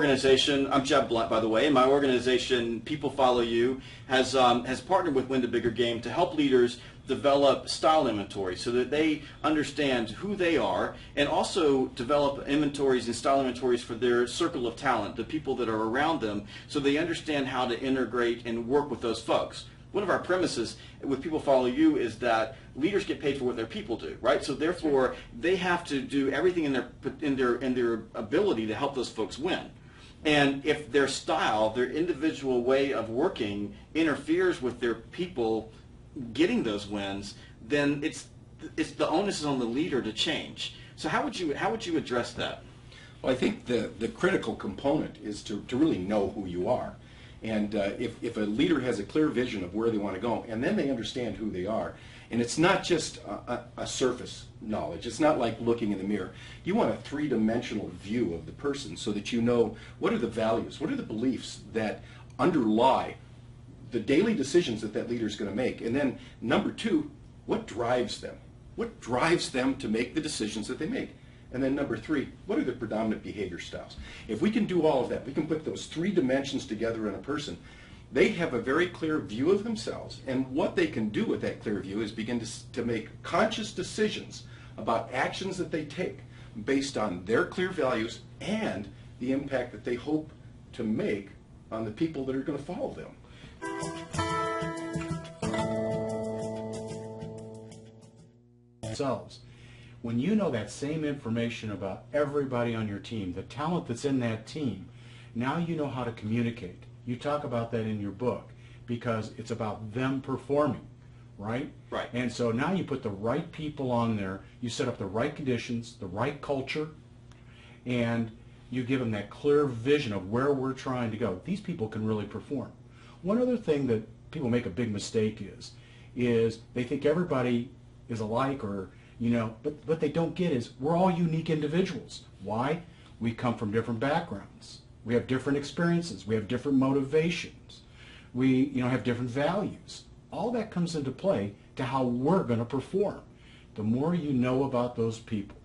organization, I'm Jeb Blunt, by the way, and my organization, People Follow You, has partnered with Win the Bigger Game to help leaders develop style inventory so that they understand who they are, and also develop inventories and style inventories for their circle of talent, the people that are around them, so they understand how to integrate and work with those folks. One of our premises with People Follow You is that leaders get paid for what their people do, right? So therefore, they have to do everything in their ability to help those folks win. And if their style, their individual way of working interferes with their people getting those wins, then it's the onus is on the leader to change. So how would you address that? Well, I think the critical component is to really know who you are. And if a leader has a clear vision of where they want to go, and then they understand who they are, and it's not just a surface knowledge, it's not like looking in the mirror. You want a three-dimensional view of the person so that you know what are the values, what are the beliefs that underlie the daily decisions that that leader is going to make. And then number two, what drives them? What drives them to make the decisions that they make? And then number three, what are the predominant behavior styles? If we can do all of that, we can put those three dimensions together in a person, they have a very clear view of themselves. And what they can do with that clear view is begin to make conscious decisions about actions that they take based on their clear values and the impact that they hope to make on the people that are going to follow them. Themselves. When you know that same information about everybody on your team, the talent that's in that team, now you know how to communicate. You talk about that in your book because it's about them performing, right? Right. And so now you put the right people on there, you set up the right conditions, the right culture, and you give them that clear vision of where we're trying to go. These people can really perform. One other thing that people make a big mistake is they think everybody is alike, or but what they don't get is we're all unique individuals. Why? We come from different backgrounds. We have different experiences. We have different motivations. We have different values. All that comes into play to how we're going to perform. The more you know about those people,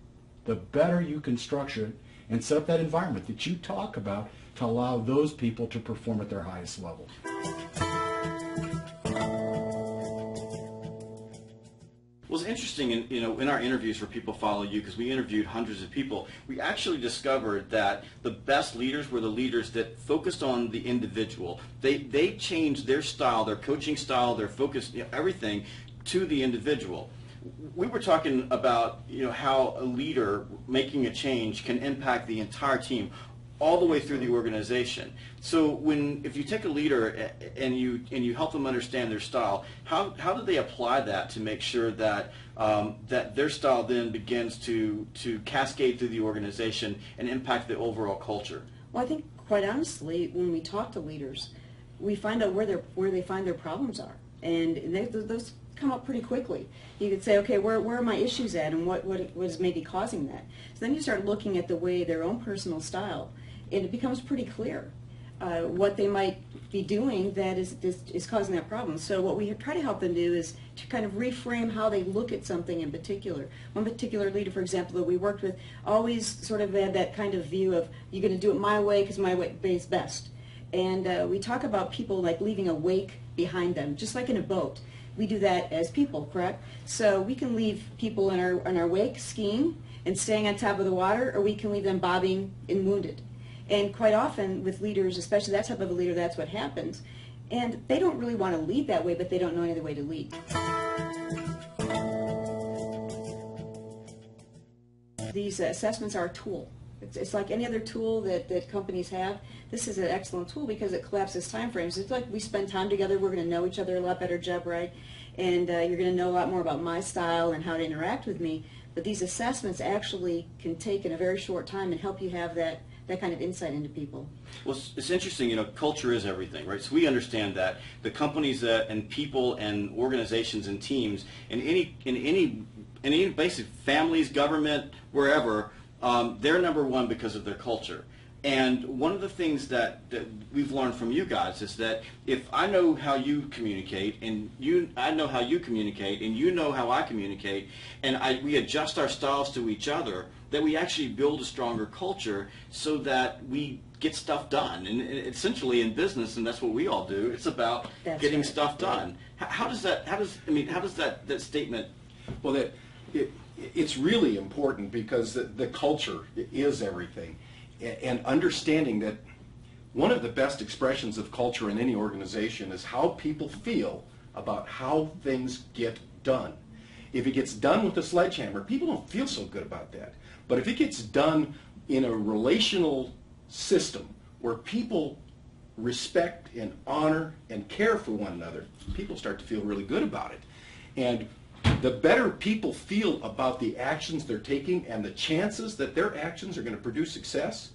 the better you can structure it and set up that environment that you talk about to allow those people to perform at their highest level. Well, it's interesting, in our interviews for People Follow You, because we interviewed hundreds of people, we actually discovered that the best leaders were the leaders that focused on the individual. They changed their style, their coaching style, their focus, everything to the individual. We were talking about how a leader making a change can impact the entire team all the way through the organization. So if you take a leader and you help them understand their style, how do they apply that to make sure that that their style then begins to cascade through the organization and impact the overall culture? Well, I think quite honestly, when we talk to leaders, we find out where they find their problems are, and those come up pretty quickly. You could say, okay, where are my issues at, and what is maybe causing that? So then you start looking at the way their own personal style, and it becomes pretty clear what they might be doing that is causing that problem. So what we try to help them do is to kind of reframe how they look at something in particular. One particular leader, for example, that we worked with always sort of had that kind of view of, you're going to do it my way because my way is best. And we talk about people like leaving a wake behind them, just like in a boat. We do that as people, correct? So we can leave people in our wake skiing and staying on top of the water, or we can leave them bobbing and wounded. And quite often with leaders, especially that type of a leader, that's what happens. And they don't really want to lead that way, but they don't know any other way to lead. These assessments are a tool. It's like any other tool that companies have. This is an excellent tool because it collapses time frames. It's like we spend time together, we're going to know each other a lot better, Jeb, right? And you're going to know a lot more about my style and how to interact with me. But these assessments actually can take in a very short time and help you have that kind of insight into people. Well, it's interesting, culture is everything, right? So we understand that the companies and people and organizations and teams in any basic families, government, wherever, they're number one because of their culture. And one of the things that we've learned from you guys is that if I know how you communicate, and I know how you communicate, and you know how I communicate, and we adjust our styles to each other, that we actually build a stronger culture so that we get stuff done. And essentially in business, and that's what we all do, it's about getting stuff done. How does that statement? Well, it's really important because the culture is everything. And understanding that one of the best expressions of culture in any organization is how people feel about how things get done. If it gets done with a sledgehammer, people don't feel so good about that. But if it gets done in a relational system where people respect and honor and care for one another, people start to feel really good about it. And the better people feel about the actions they're taking and the chances that their actions are going to produce success,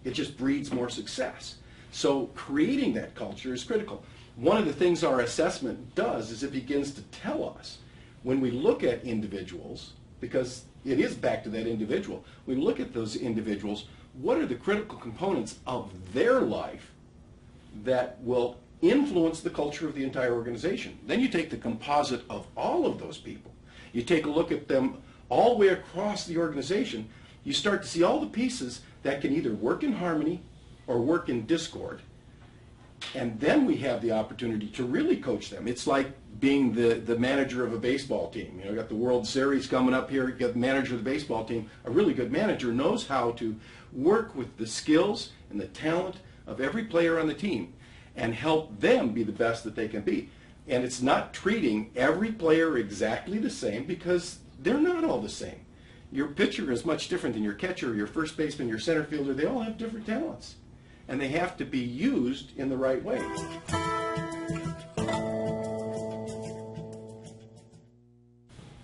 it just breeds more success. So creating that culture is critical. One of the things our assessment does is it begins to tell us when we look at individuals, because it is back to that individual, we look at those individuals, what are the critical components of their life that will influence the culture of the entire organization. Then you take the composite of all of those people. You take a look at them all the way across the organization. You start to see all the pieces that can either work in harmony or work in discord. And then we have the opportunity to really coach them. It's like being the manager of a baseball team. You know, you got the World Series coming up here, you got the manager of the baseball team. A really good manager knows how to work with the skills and the talent of every player on the team and help them be the best that they can be. And it's not treating every player exactly the same, because they're not all the same. Your pitcher is much different than your catcher, your first baseman, your center fielder. They all have different talents, and they have to be used in the right way.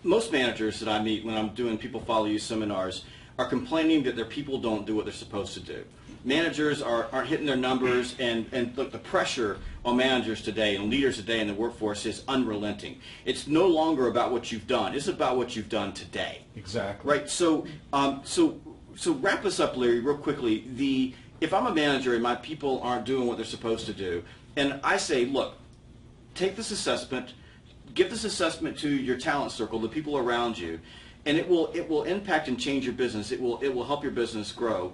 Most managers that I meet when I'm doing People Follow You seminars are complaining that their people don't do what they're supposed to do. Managers aren't hitting their numbers, and look, the pressure on managers today and leaders today in the workforce is unrelenting. It's no longer about what you've done. It's about what you've done today. Exactly. Right. So wrap us up, Larry, real quickly. If I'm a manager and my people aren't doing what they're supposed to do, and I say, look, take this assessment, give this assessment to your talent circle, the people around you, and it will impact and change your business. It will help your business grow.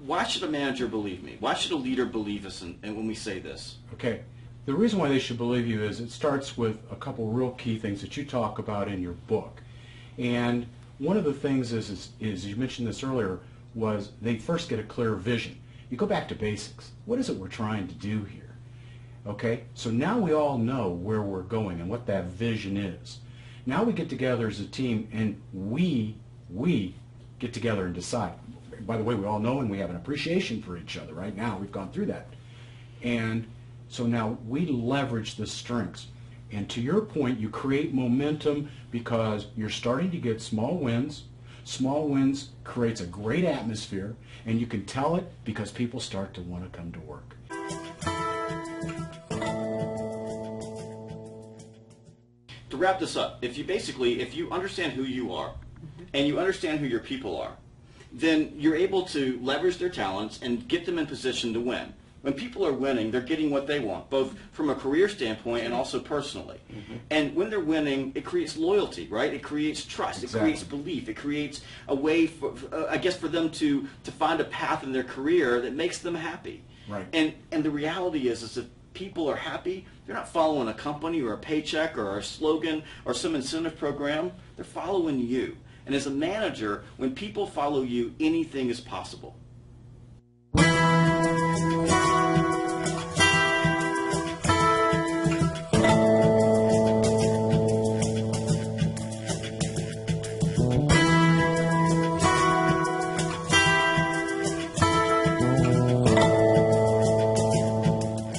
Why should a manager believe me? Why should a leader believe us and when we say this? Okay. The reason why they should believe you is it starts with a couple real key things that you talk about in your book. And one of the things is you mentioned this earlier, was they first get a clear vision. You go back to basics. What is it we're trying to do here? Okay? So now we all know where we're going and what that vision is. Now we get together as a team and we get together and decide. By the way, we all know and we have an appreciation for each other right now. We've gone through that. And so now we leverage the strengths. And to your point, you create momentum because you're starting to get small wins. Small wins creates a great atmosphere, and you can tell it because people start to want to come to work. To wrap this up, if you understand who you are and you understand who your people are, then you're able to leverage their talents and get them in position to win. When people are winning, they're getting what they want, both from a career standpoint and also personally. Mm-hmm. And when they're winning, it creates loyalty, right? It creates trust. Exactly. It creates belief. It creates a way for them to find a path in their career that makes them happy. Right. And the reality is if people are happy, they're not following a company or a paycheck or a slogan or some incentive program. They're following you. And as a manager, when people follow you, anything is possible.